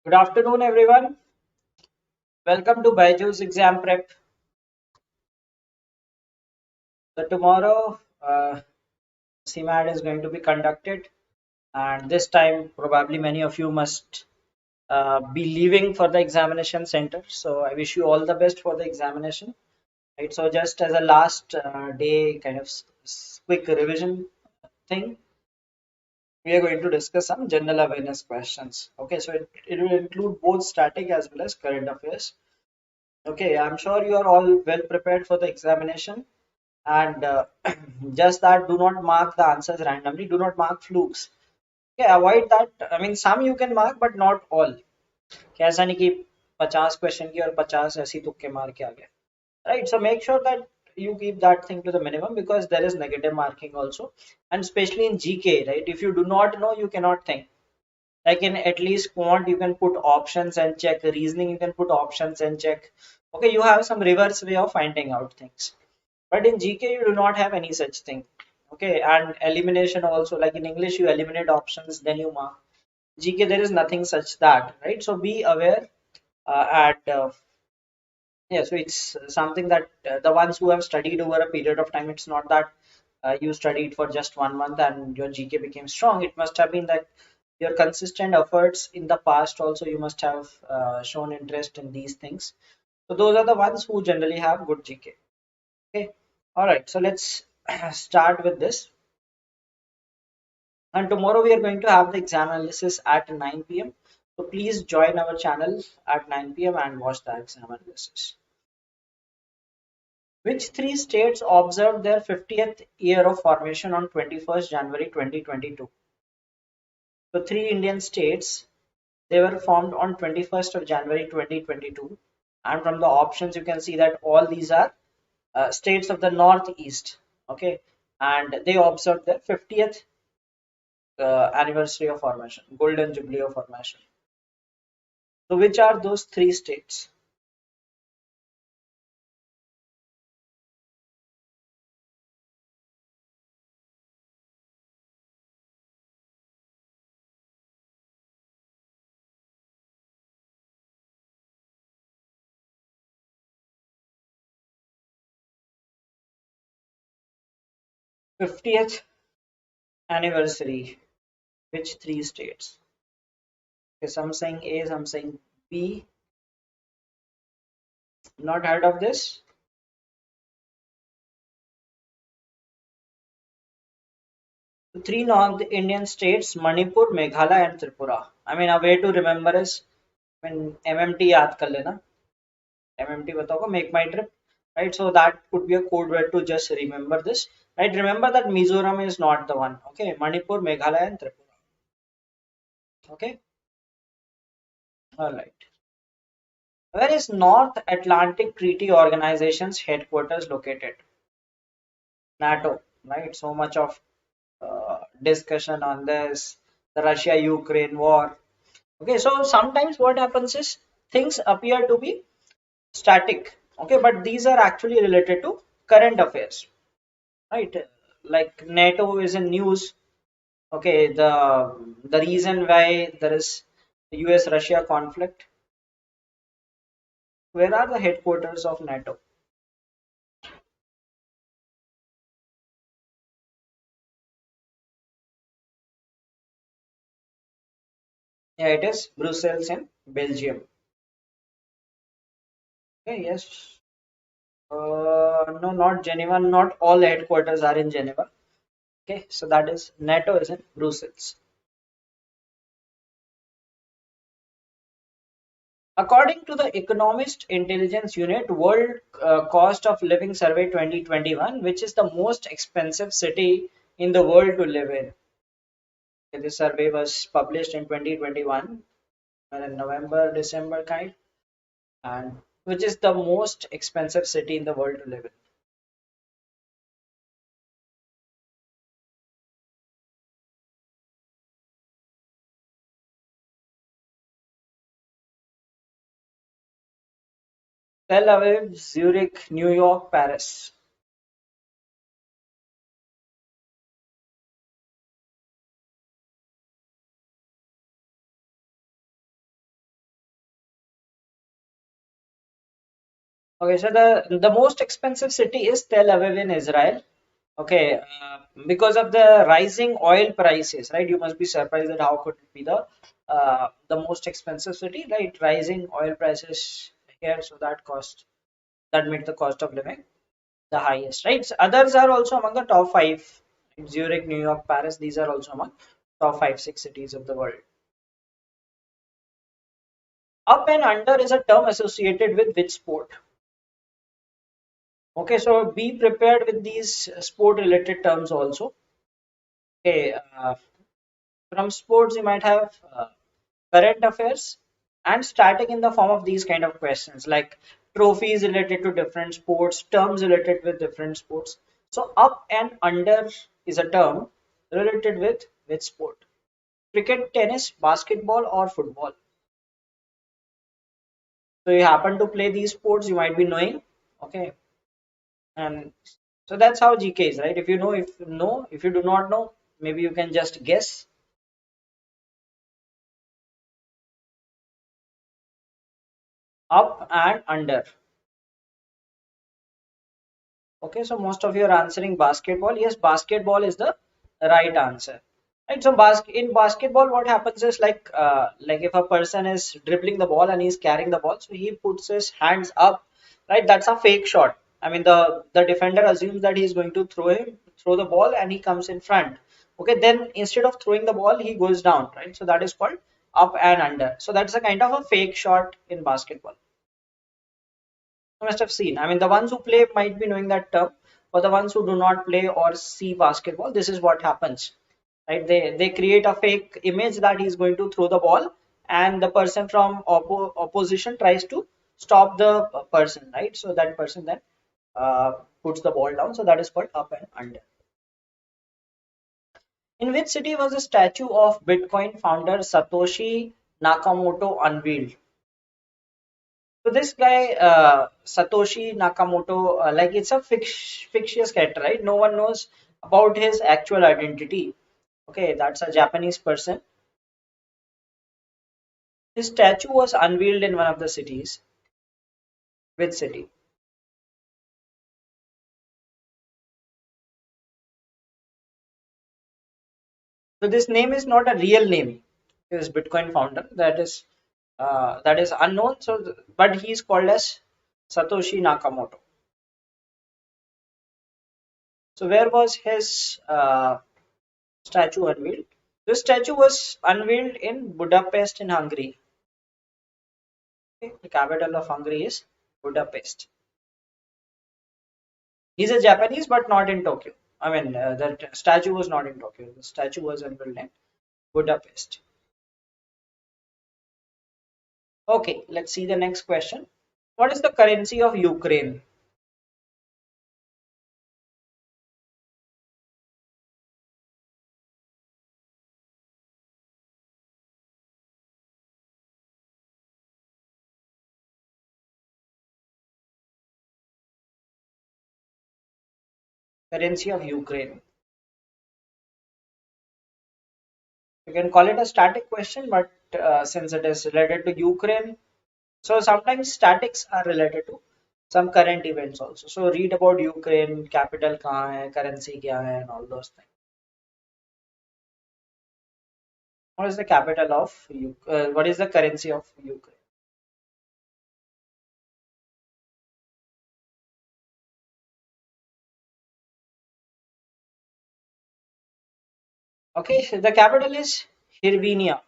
Good afternoon, everyone. Welcome to BYJU'S exam prep. So tomorrow, CMAT is going to be conducted, and this time probably many of you must be leaving for the examination center. So I wish you all the best for the examination. Right. So just as a last day kind of quick revision thing, we are going to discuss some general awareness questions. Okay. So it will include both static as well as current affairs. Okay. I'm sure you are all well prepared for the examination. And just that, do not mark the answers randomly, do not mark flukes. Okay, avoid that. I mean, some you can mark but not all. कि ऐसा नहीं कि 50 question की और 50 ऐसी तुक्के मार के आ गए. Right, so make sure that you keep that thing to the minimum because there is negative marking also, and especially in GK, right? If you do not know, you cannot think. Like in at least quant you can put options and check, reasoning you can put options and check. Okay, you have some reverse way of finding out things, but in GK you do not have any such thing. Okay, and elimination also, like in English you eliminate options then you mark. GK there is nothing such that, right? So be aware. At Yeah, so it's something that the ones who have studied over a period of time, it's not that you studied for just 1 month and your GK became strong. It must have been that your consistent efforts in the past also, you must have shown interest in these things. So those are the ones who generally have good GK. Okay. All right. So let's start with this. And tomorrow we are going to have the exam analysis at 9 p.m. So please join our channel at 9 p.m. and watch the exam analysis. Which three states observed their 50th year of formation on 21st January 2022? So three Indian states, they were formed on 21st of January 2022. And from the options, you can see that all these are states of the Northeast. Okay. And they observed their 50th anniversary of formation, golden jubilee of formation. So which are those three states? '50th anniversary. Which three states? Okay, some saying A, some saying B. Not heard of this? The three North Indian states, Manipur, Meghalaya, and Tripura. I mean, a way to remember is, I mean, MMT याद कर लेना. MMT बताओगे, make my trip. Right, so that could be a code word to just remember this. Right, remember that Mizoram is not the one. Okay, Manipur, Meghalaya, and Tripura. Okay, all right. Where is North Atlantic Treaty Organization's headquarters located? NATO, right? So much of discussion on this, the Russia-Ukraine war. Okay, so sometimes what happens is things appear to be static. Okay, but these are actually related to current affairs, right? Like NATO is in news. Okay, the reason why there is the US-Russia conflict. Where are the headquarters of NATO? Yeah, it is Brussels in Belgium. Okay, yes. No, not Geneva. Not all headquarters are in Geneva. Okay, so that is NATO is in Brussels. According to the Economist Intelligence Unit World Cost of Living Survey 2021, which is the most expensive city in the world to live in. Okay, this survey was published in 2021, in November, December kind, and which is the most expensive city in the world to live in. Tel Aviv, Zurich, New York, Paris. Okay, so the most expensive city is Tel Aviv in Israel. Okay, because of the rising oil prices, right? You must be surprised that how could it be the most expensive city, right? Rising oil prices here, so that made the cost of living the highest, right? So others are also among the top five. Zurich, New York, Paris, these are also among top five, six cities of the world. Up and under is a term associated with which sport? Okay, so be prepared with these sport related terms also. Okay, from sports you might have current affairs and static in the form of these kind of questions like trophies related to different sports, terms related with different sports. So up and under is a term related with which sport? Cricket, tennis, basketball, or football. So you happen to play these sports, you might be knowing. Okay, and so that's how GK is, right? If you know, if you do not know, maybe you can just guess. Up and under. Okay, so most of you are answering basketball. Yes, basketball is the right answer. Right. So in basketball, what happens is like if a person is dribbling the ball and he's carrying the ball, so he puts his hands up. Right. That's a fake shot. I mean the defender assumes that he's going to throw the ball and he comes in front. Okay. Then instead of throwing the ball, he goes down. Right. So that is called up and under. So that's a kind of a fake shot in basketball. You must have seen. I mean, the ones who play might be knowing that term. For the ones who do not play or see basketball, this is what happens, right? They create a fake image that he's going to throw the ball, and the person from opposition tries to stop the person, right? So that person then puts the ball down. So that is called up and under. In which city was the statue of Bitcoin founder Satoshi Nakamoto unveiled? So this guy, Satoshi Nakamoto, like it's a fictitious character, right? No one knows about his actual identity. Okay, that's a Japanese person. His statue was unveiled in one of the cities. Which city? So this name is not a real name. This Bitcoin founder that is unknown. So, but he is called as Satoshi Nakamoto. So where was his statue unveiled? This statue was unveiled in Budapest in Hungary. Okay, the capital of Hungary is Budapest. He's a Japanese, but not in Tokyo. I mean, the statue was not in Tokyo. The statue was unveiled in Budapest. Okay, let's see the next question. What is the currency of Ukraine? Currency of Ukraine. You can call it a static question, but since it is related to Ukraine, so sometimes statics are related to some current events also. So read about Ukraine, capital kahan hai, currency kya hai, and all those things. What is the capital of what is the currency of Ukraine? Okay, so the capital is Hirvinia.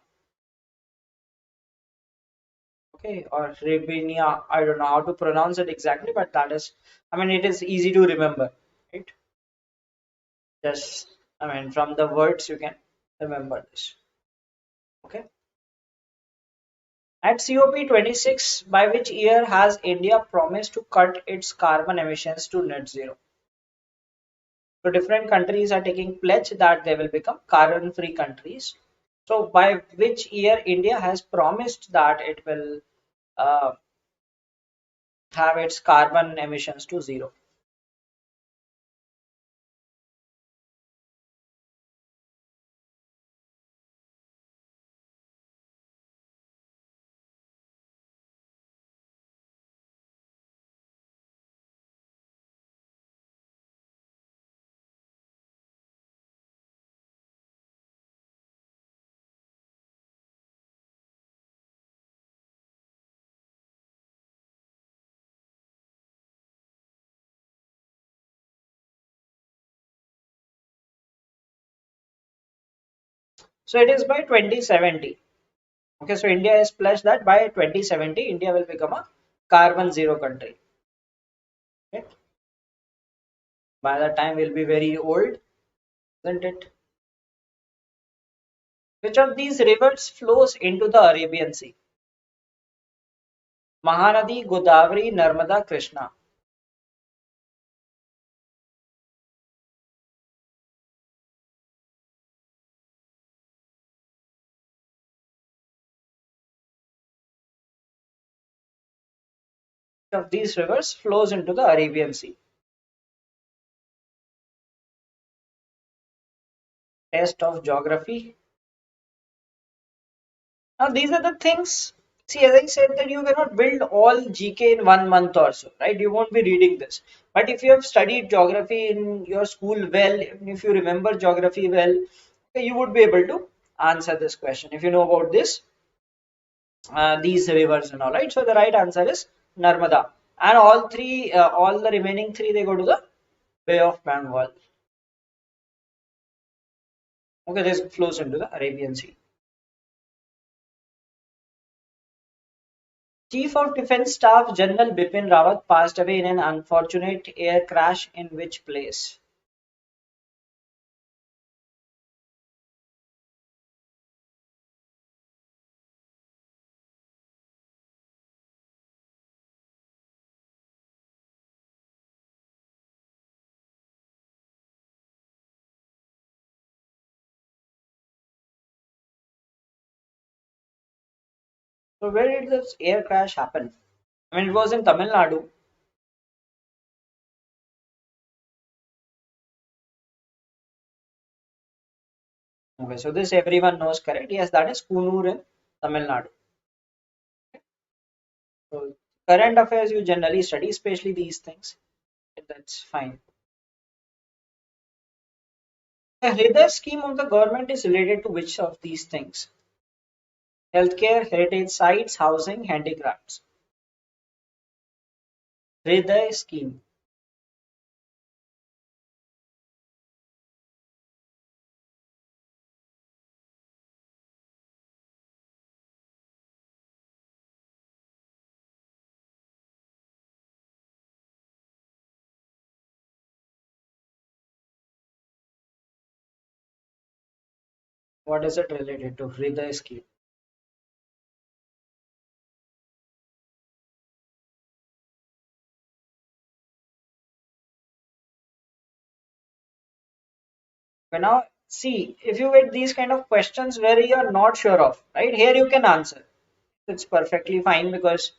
Okay, or Hirvinia. I don't know how to pronounce it exactly, but that is, I mean, it is easy to remember, right? Just, I mean, from the words you can remember this. Okay. At COP26, by which year has India promised to cut its carbon emissions to net zero? So different countries are taking pledge that they will become carbon-free countries. So by which year India has promised that it will uh, have its carbon emissions to zero? So it is by 2070. Okay, so India has pledged that by 2070, India will become a carbon zero country. Okay. By that time, we'll be very old, isn't it? Which of these rivers flows into the Arabian Sea? Mahanadi, Godavari, Narmada, Krishna. Which of these rivers flows into the Arabian Sea? Test of geography. Now, these are the things. See, as I said, that you cannot build all GK in 1 month or so, right? You won't be reading this. But if you have studied geography in your school well, if you remember geography well, okay, you would be able to answer this question. If you know about this, these rivers and all, right? So the right answer is Narmada. And all three, all the remaining three, they go to the Bay of Bengal. Okay, this flows into the Arabian Sea. Chief of Defence Staff General Bipin Rawat passed away in an unfortunate air crash in which place? So where did this air crash happen? I mean, it was in Tamil Nadu. Okay, so this everyone knows, correct? Yes, that is Kunur in Tamil Nadu. So current affairs you generally study, especially these things. That's fine. The HRIDAY scheme of the government is related to which of these things? Healthcare, heritage sites, housing, handicrafts. HRIDAY scheme. What is it related to? HRIDAY scheme. Okay, now see, if you get these kind of questions where you are not sure of, right? Here you can answer. It's perfectly fine because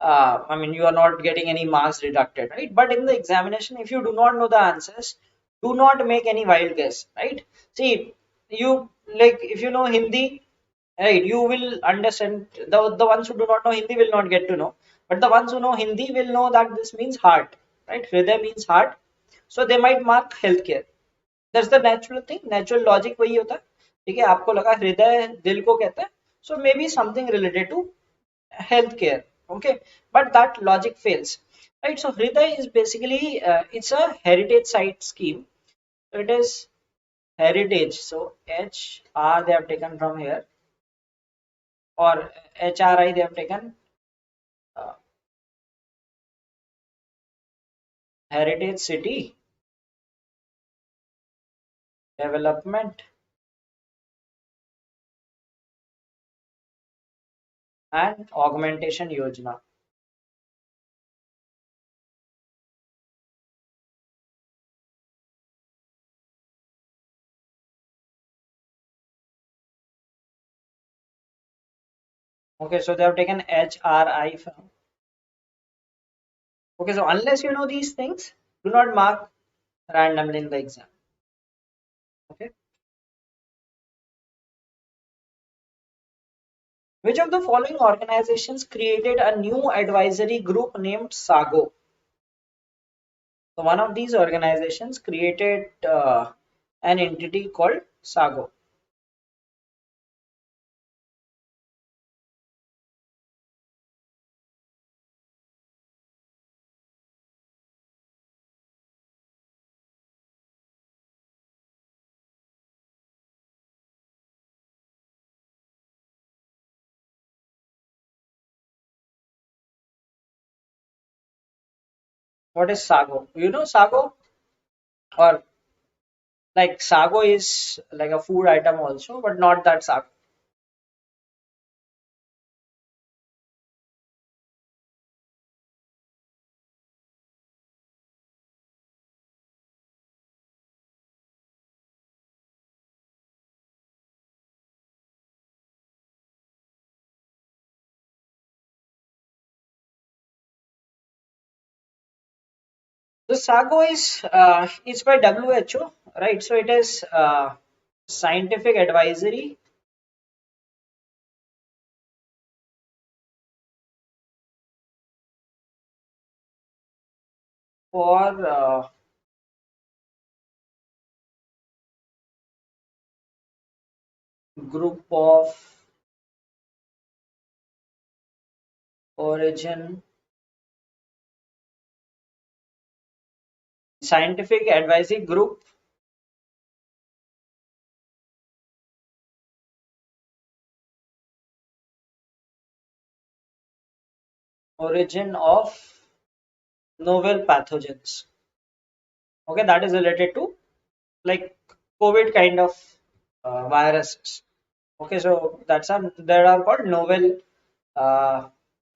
I mean you are not getting any marks deducted, right? But in the examination, if you do not know the answers, do not make any wild guess, right? See, you like if you know Hindi, right? You will understand. The ones who do not know Hindi will not get to know, but the ones who know Hindi will know that this means heart, right? Hriday means heart, so they might mark healthcare. That's the natural thing natural logic वही होता है ठीक है आपको लगा हृदय दिल को कहते हैं so may be something related to health care okay but that logic fails right so hriday is basically it's a heritage site scheme so it is heritage so hr they have taken from here or hri they have taken uh, heritage city development and augmentation yojana. Okay, so they have taken HRI from. Okay, so unless you know these things, do not mark randomly in the exam. Okay. Which of the following organizations created a new advisory group named SAGO? So one of these organizations created an entity called SAGO. What is SAGO? You know SAGO? Or like SAGO is like a food item also, but not that SAGO. The SAGO is it's by WHO, right? So it is scientific advisory for group of origin, scientific advisory group origin of novel pathogens. Okay, that is related to like COVID kind of viruses. Okay, so that's a that are called novel. Uh,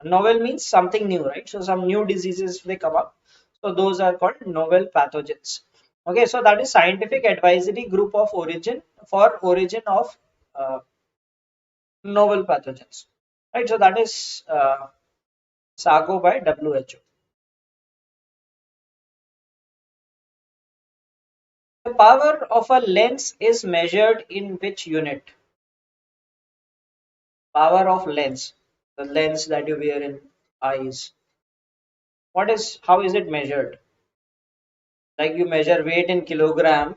Novel means something new, right? So some new diseases they come up. So those are called novel pathogens. Okay, so that is scientific advisory group of origin for origin of uh, novel pathogens, right? So that is SAGO by WHO. The power of a lens is measured in which unit? Power of lens, the lens that you wear in eyes. What is, how is it measured? Like you measure weight in kilogram,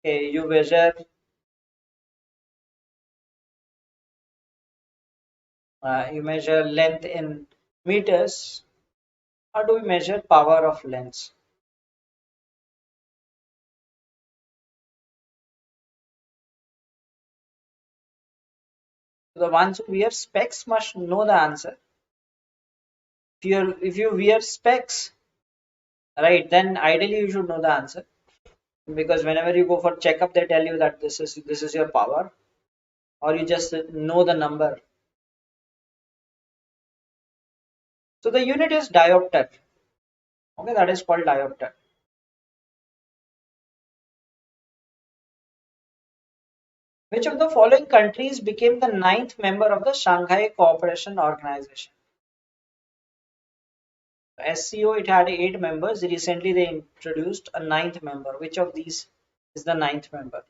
okay, you measure length in meters. How do we measure power of lens? The ones who wear specs must know the answer. If you wear specs, right, then ideally you should know the answer, because whenever you go for checkup, they tell you that this is your power, or you just know the number. So the unit is diopter. Okay, that is called diopter. Which of the following countries became the ninth member of the Shanghai Cooperation Organization? SCO, it had 8 members. Recently, they introduced a ninth member. Which of these is the ninth member?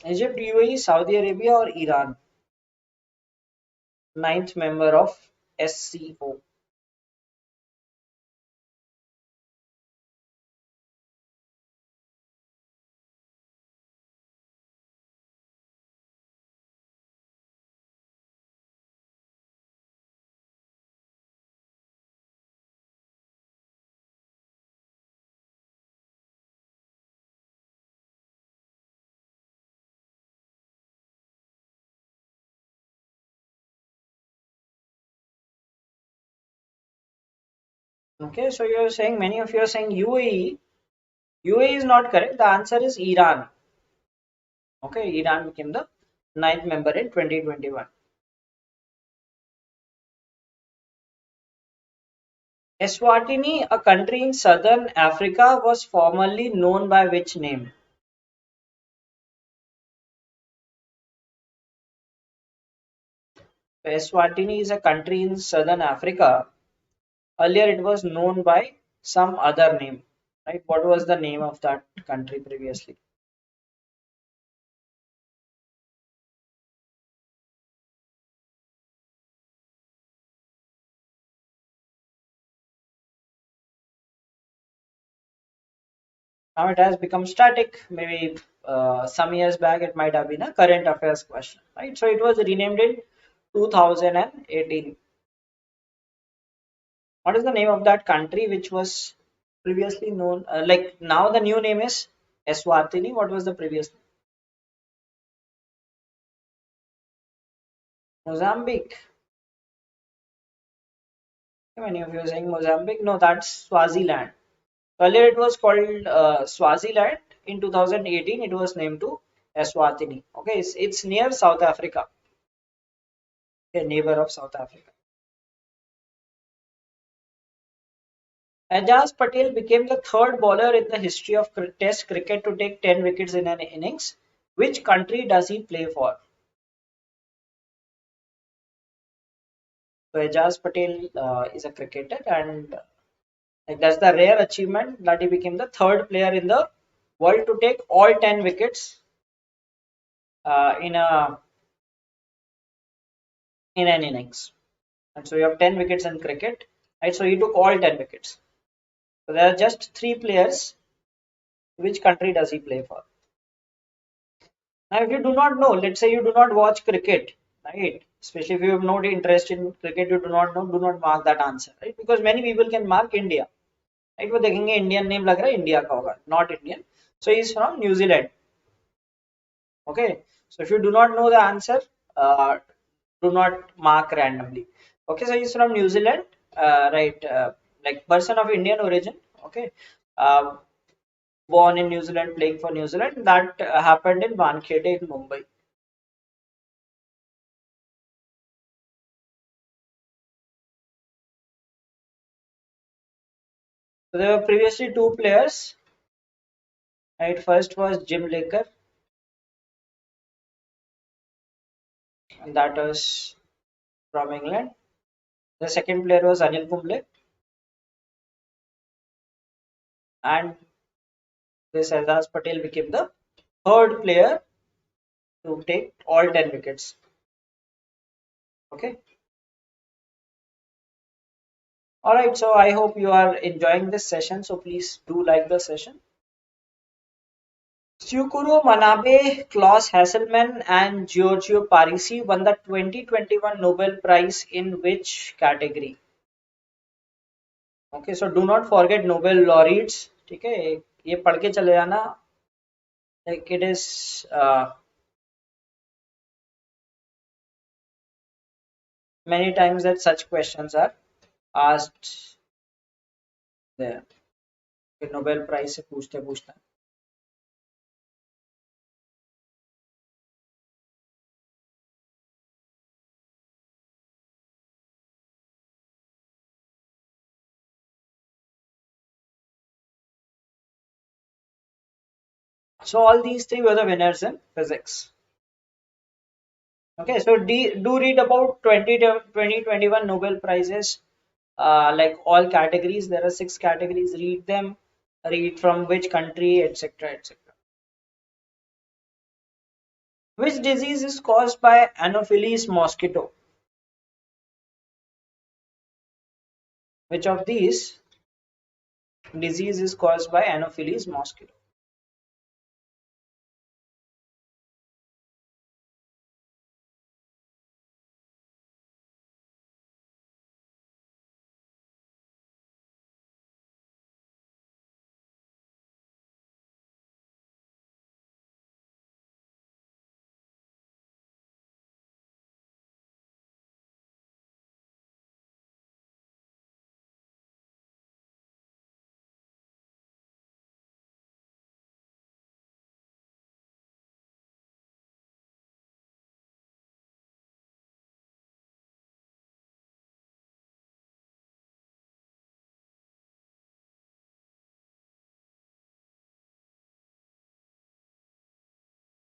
Egypt, UAE, Saudi Arabia, or Iran? Ninth member of SCO. Okay, so you're saying, many of you are saying UAE. UAE is not correct. The answer is Iran. Okay, Iran became the ninth member in 2021. Eswatini, a country in southern Africa, was formerly known by which name? Eswatini is a country in southern Africa. Earlier, it was known by some other name, right? What was the name of that country previously? Now it has become static. Maybe some years back, it might have been a current affairs question, right? So it was renamed in 2018. What is the name of that country which was previously known? Like now the new name is Eswatini. What was the previous name? Mozambique. Many of you are saying Mozambique. No, that's Swaziland. Earlier it was called Swaziland. In 2018, it was named to Eswatini. Okay, it's near South Africa, a neighbor of South Africa. Ajaz Patel became the third bowler in the history of Test cricket to take 10 wickets in an innings. Which country does he play for? So Ajaz Patel is a cricketer, and like, that's the rare achievement that he became the third player in the world to take all 10 wickets in a in an innings. And so you have 10 wickets in cricket, right? So he took all 10 wickets. So there are just three players. Which country does he play for? Now, if you do not know, let's say you do not watch cricket, right? Especially if you have no interest in cricket, you do not know, do not mark that answer, right? Because many people can mark India, right? वो देखेंगे Indian name लग रहा है India का होगा, not Indian. So he is from New Zealand. Okay. So if you do not know the answer, do not mark randomly. Okay. So he is from New Zealand, right? Like person of Indian origin. Okay. Uh, Born in New Zealand, playing for New Zealand. That happened in Wankhede in Mumbai. So there were previously two players. Right, first was Jim Laker, and that was from England. The second player was Anil Kumble, and this Ajaz Patel became the third player to take all 10 wickets. Okay. All right. So I hope you are enjoying this session. So please do like the session. Syukuro Manabe, Klaus Hasselmann, and Giorgio Parisi won the 2021 Nobel Prize in which category? Okay, so do not forget Nobel laureates. ठीक है, ये पढ़ के चले जाना. Like it is many times that such questions are asked there. कि Nobel Prize से पूछते पूछते. So all these three were the winners in physics. Okay, so do read about 2021 Nobel Prizes, like all categories. There are 6 categories. Read them. Read from which country, etc., etc. Which disease is caused by anopheles mosquito? Which of these disease is caused by anopheles mosquito?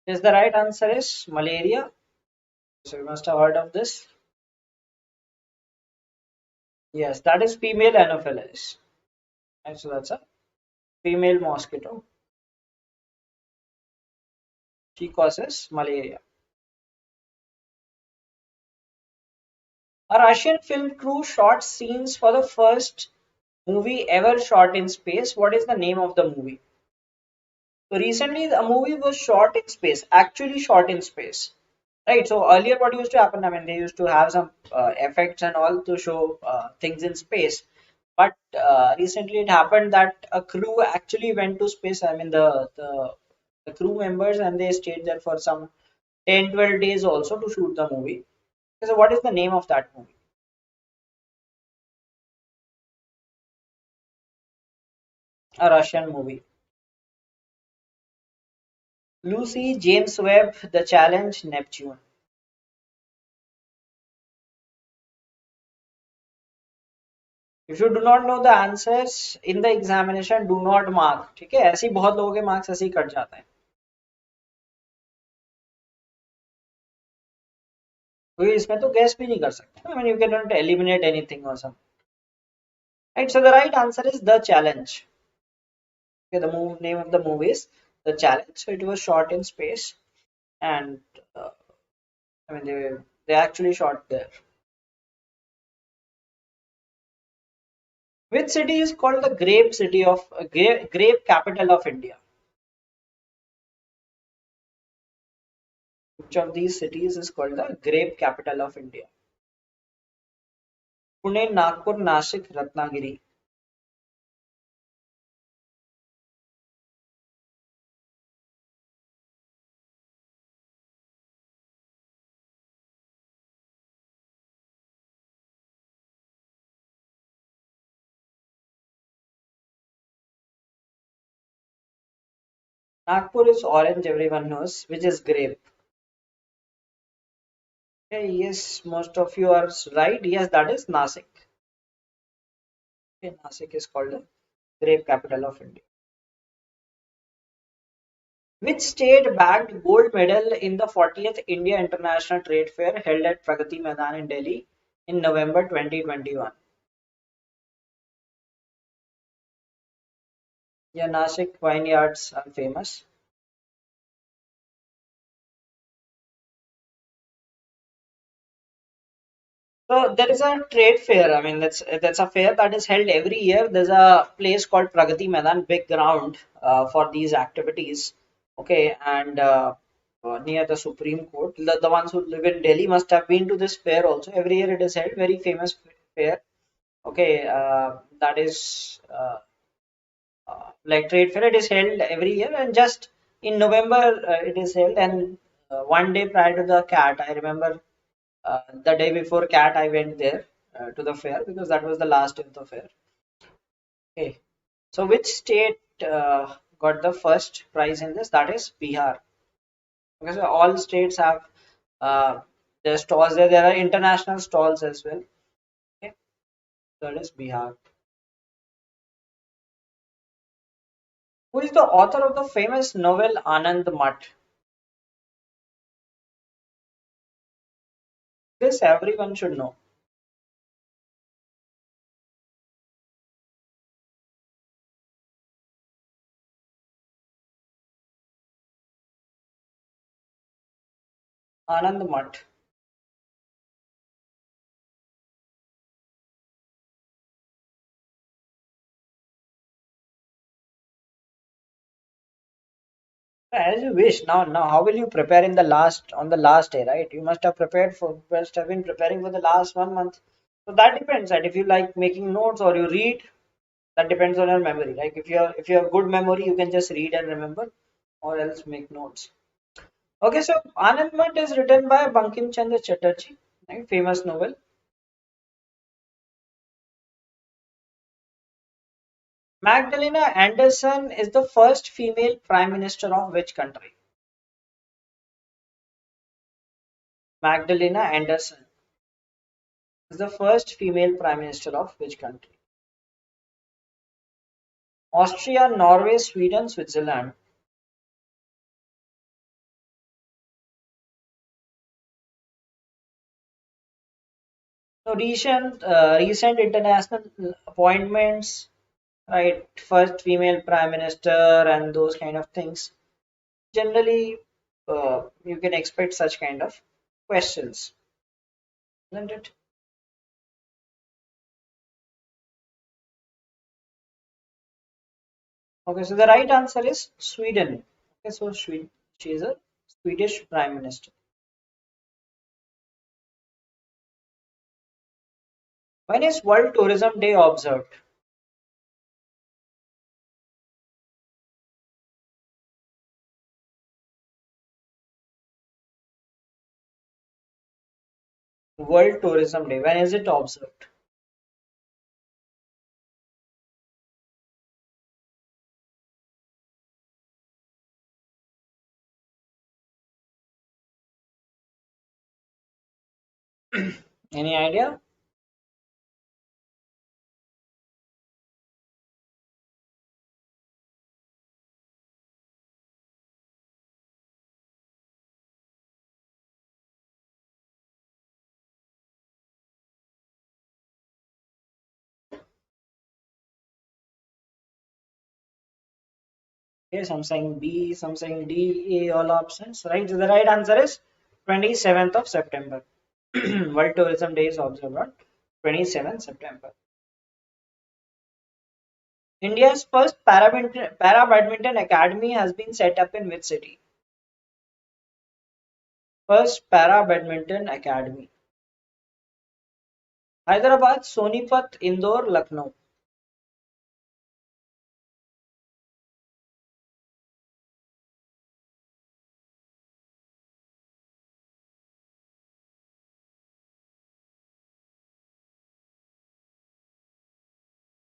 Yes, the right answer is malaria. So you must have heard of this. Yes, that is female anopheles. And so that's a female mosquito. She causes malaria. A Russian film crew shot scenes for the first movie ever shot in space. What is the name of the movie? So recently, a movie was shot in space, actually shot in space. Right. So earlier, what used to happen? I mean, they used to have some effects and all to show things in space. But recently it happened that a crew actually went to space. I mean the crew members, and they stayed there for some 10-12 days also to shoot the movie. So what is the name of that movie? A Russian movie. Lucy, James Webb, The Challenge, Neptune. If you do not know the answers in the examination, do not mark. ठीक है, ऐसे ही बहुत लोगों के marks ऐसे ही cut जाते हैं, क्योंकि इसमें तो guess भी नहीं कर सकते. I mean, you cannot eliminate anything or something. Right, so the right answer is The Challenge. Okay, the name of the movie is The Challenge. So it was shot in space, and uh, I mean they actually shot there. Which city is called the grape city of grape capital of India? Which of these cities is called the grape capital of India? Pune, Nagpur, Nashik, Ratnagiri. Nagpur is orange, everyone knows, which is grape. Okay, yes, most of you are right. Yes, that is Nasik. Okay, Nasik is called the grape capital of India. Which state bagged gold medal in the 40th India International Trade Fair held at Pragati Maidan in Delhi in November 2021? Yeah, Nashik vineyards are famous. So there is a trade fair. I mean, that's a fair that is held every year. There's a place called Pragati Maidan, big ground for these activities. Okay, and near the Supreme Court. The ones who live in Delhi must have been to this fair also. Every year it is held. Very famous fair. Okay, that is like trade fair. It is held every year, and just in November it is held. And one day prior to the cat, I remember the day before cat I went there to the fair because that was the last day of the fair. Okay, so which state got the first prize in this? That is Bihar. Okay, so all states have their stalls there. There are international stalls as well. Okay, so that is Bihar. Who is the author of the famous novel Anand Math? This everyone should know. Anand Math. As you wish. Now, how will you prepare in the last on the last day, right? You must have been preparing for the last 1 month. So that depends. That if you like making notes or you read, that depends on your memory. Like if you have good memory, you can just read and remember, or else make notes. Okay, so Anand Math is written by Bankim Chandra Chatterjee, right? Famous novel. Magdalena Anderson is the first female prime minister of which country? Magdalena Anderson is the first female prime minister of which country? Austria, Norway, Sweden, Switzerland. So recent international appointments, right? First female prime minister and those kind of things. Generally, you can expect such kind of questions, isn't it? Okay, so the right answer is Sweden. Okay, so she is a Swedish prime minister. When is World Tourism Day observed? World Tourism Day. When is it observed? Any idea? Okay, some saying B, some saying D, A, all options. Right. So the right answer is 27th of September. World Tourism Day is observed on 27th September. India's first para badminton academy has been set up in which city? First para badminton academy. Hyderabad, Sonipat, Indore, Lucknow.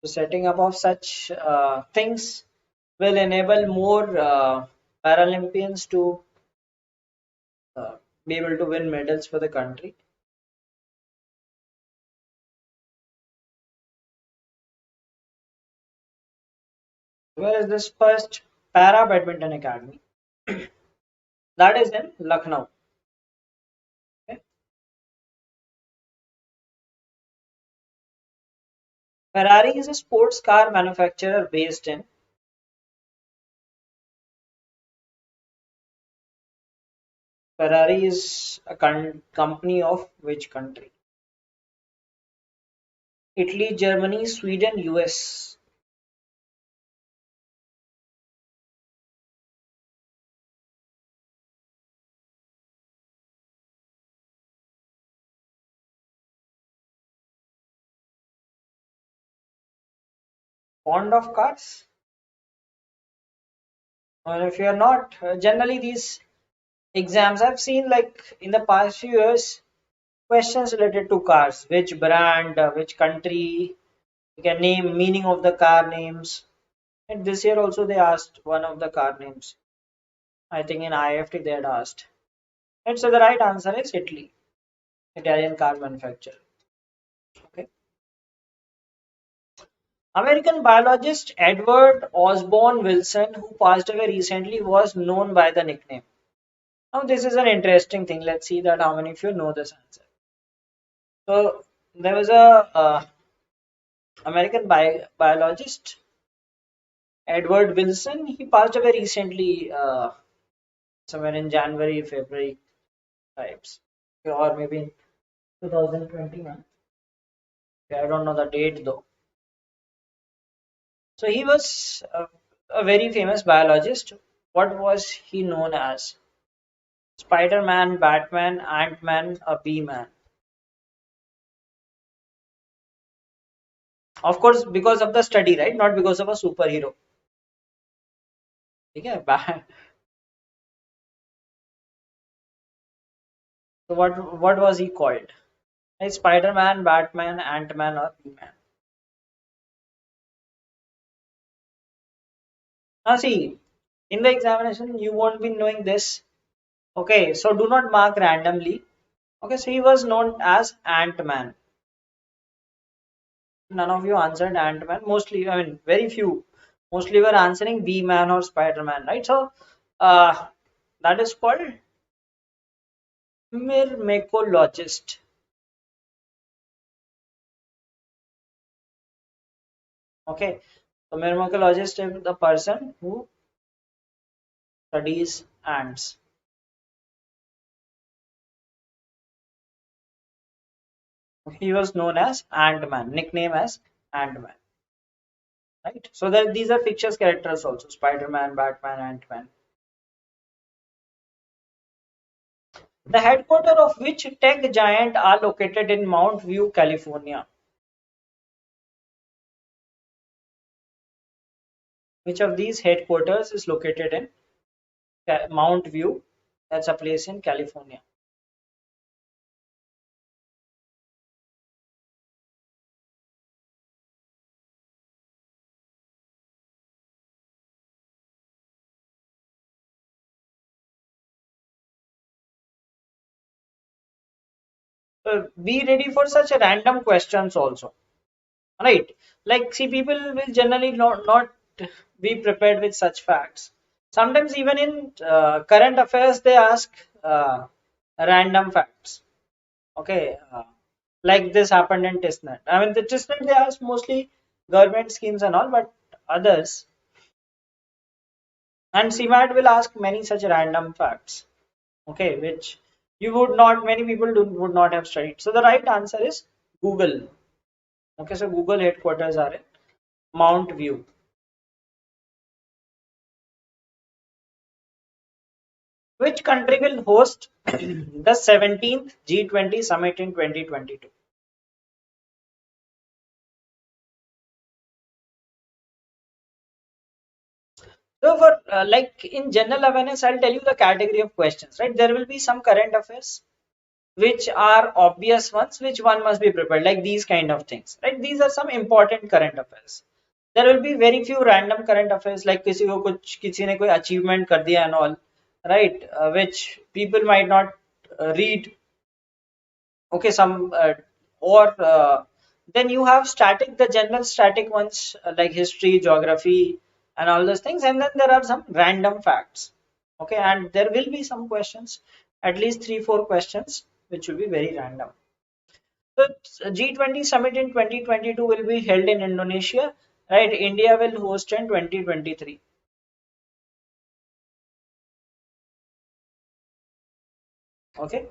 So setting up of such things will enable more Paralympians to uh, be able to win medals for the country. Where is this first para badminton academy? That is in Lucknow. Okay. Ferrari is a sports car manufacturer based in Ferrari is a company of which country? Italy, Germany, Sweden, US. Fond of cars? Or if you're not, generally these exams I've seen like in the past few years questions related to cars, which brand, which country, you can name meaning of the car names. And this year also they asked one of the car names. I think in IFT they had asked. And so the right answer is Italy, Italian car manufacturer. Okay. American biologist Edward Osborne Wilson, who passed away recently, was known by the nickname. Now this is an interesting thing. Let's see that how many of you know this answer. So there was a American biologist Edward Wilson. He passed away recently, somewhere in January, February types, or maybe in 2021. I don't know the date though. So he was a very famous biologist. What was he known as? Spider-Man, Batman, Ant-Man, a Bee-Man. Of course, because of the study, right? Not because of a superhero. Okay, so what was he called? Like Spider-Man, Batman, Ant-Man, or Bee-Man. Now see, in the examination, you won't be knowing this. Okay, so do not mark randomly. Okay, so he was known as Ant-Man. None of you answered Ant-Man. Mostly, I mean, very few. Mostly were answering Bee-Man or Spider-Man, right? So, that is called myrmecologist. Okay, so myrmecologist is the person who studies ants. He was known as Ant-Man, nickname as Ant-Man, right? So that these are fictitious characters also: Spider-Man, Batman, Ant-Man. The headquarters of which tech giant are located in Mount View, California? Which of these headquarters is located in Mount View? That's a place in California. Be ready for such a random questions also, right? Like, see, people will generally not be prepared with such facts. Sometimes even in current affairs they ask random facts. Okay, like this happened in testnet. I mean, the testnet they ask mostly government schemes and all, but others, and CMAT will ask many such random facts. Okay, which you would not, many people would not have studied. So the right answer is Google. Okay, so Google headquarters are in Mount View. Which country will host the 17th G20 Summit in 2022? So for like in general awareness, I'll tell you the category of questions, right? There will be some current affairs, which are obvious ones, which one must be prepared, like these kind of things, right? These are some important current affairs. There will be very few random current affairs, like किसी को कुछ किसी ने कोई achievement कर दिया and all, right? Which people might not read. Okay, some or then you have static, the general static ones like history, geography, and all those things, and then there are some random facts. Okay, and there will be some questions, at least 3 4 questions, which will be very random. So G20 summit in 2022 will be held in Indonesia, right? India will host in 2023. Okay,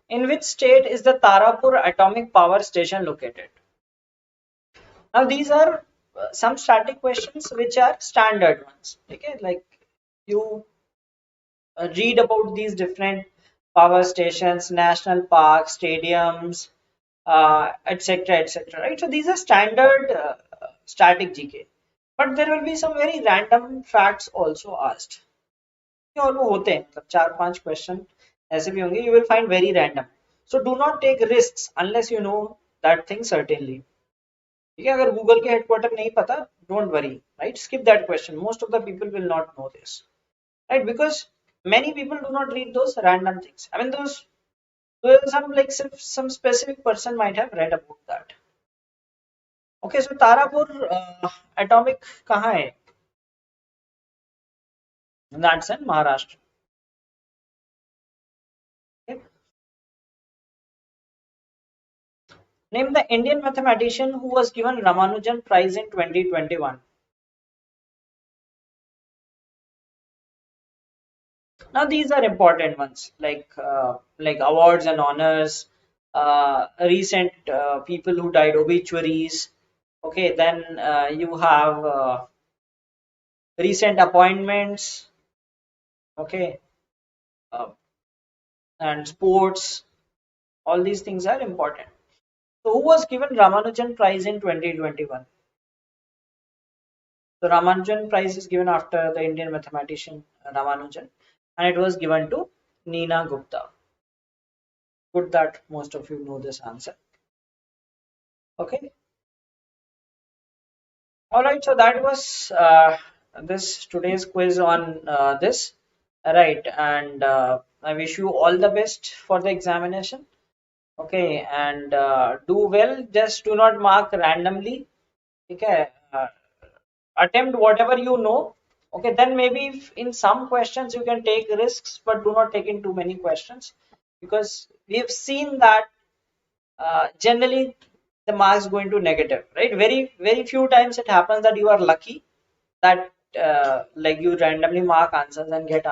in which state is the Tarapur Atomic Power Station located? Now these are some static questions which are standard ones. Okay, like you read about these different power stations, national parks, stadiums, etc., etc. Right? So these are standard static GK. But there will be some very random facts also asked. और वो होते हैं मतलब 4 5 question ऐसे भी होंगे. You will find very random. So do not take risks unless you know that thing certainly. ठीक है, अगर गूगल के हेडक्वार्टर नहीं पता, don't worry, right, skip that question. Most of the people will not know this, right, because many people do not read those random things. I mean, those some like some specific person might have read about that. Okay, so Tarapur atomic कहाँ है? That's in Maharashtra. Okay. Name the Indian mathematician who was given Ramanujan Prize in 2021. Now these are important ones, like awards and honors, recent people who died, obituaries. Okay, then you have recent appointments. Okay, uh, and sports. All these things are important. So who was given Ramanujan Prize in 2021? The Ramanujan Prize is given after the Indian mathematician Ramanujan, and it was given to Neena Gupta. Good that most of you know this answer. Okay. All right. So that was this today's quiz on this. Right, and I wish you all the best for the examination. Okay, and do well. Just do not mark randomly. Okay, attempt whatever you know. Okay, then maybe if in some questions you can take risks, but do not take in too many questions, because we have seen that generally the marks go into negative, right? Very few times it happens that you are lucky that like you randomly mark answers and get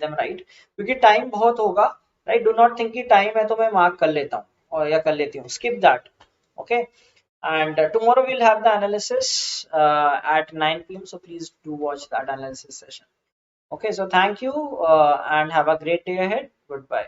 them right, क्योंकि time बहुत होगा, right? Do not think कि time है तो मैं mark कर लेता हूँ और या कर लेती हूँ. Skip that. Okay, and tomorrow we'll have the analysis at 9 p.m. So please do watch that analysis session. Okay, so thank you and have a great day ahead. Goodbye.